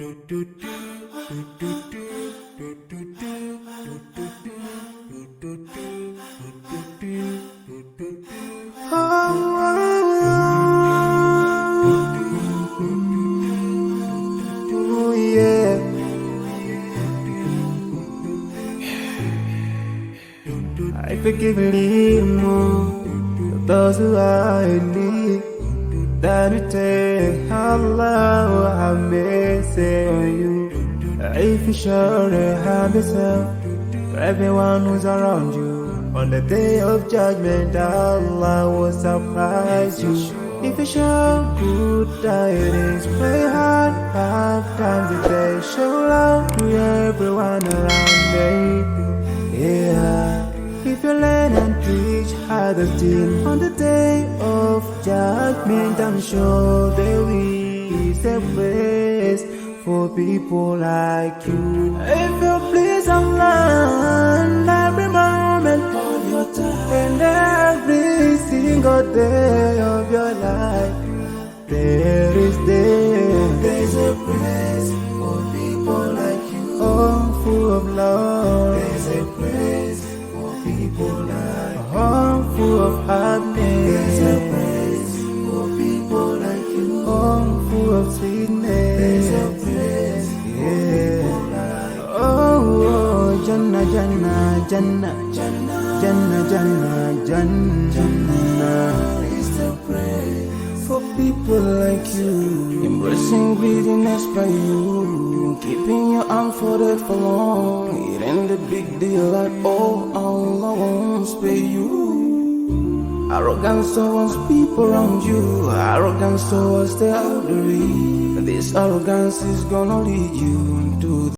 Oh yeah. I forgive those who are in need. That you take Allah have mercy on you. If you surely have yourself for everyone who's around you. On the day of judgment, Allah will surprise you. If you show good tidings, pray hard 5 times a day. Show love to everyone around you. Yeah. If you learn and teach others deen on the day of judgment, I'm sure there is a place for people like you. If you please Allah every moment of your time and every single day of your life, there's a place for people like you. Oh, full of love. There's a place for people like you. Oh, full of happiness. There's a place for people like you. Oh, full of sweetness. There's a place for people like you. Oh, Jannah, Jannah, Jannah, Jannah, Jannah, Jannah, Jannah. Is the place for people like you. Embracing greediness by you, keeping your arm folded for long. It ain't a big deal at all. Allah won't spare you. Arrogance towards people around you, arrogance towards the elderly. This arrogance is gonna lead you to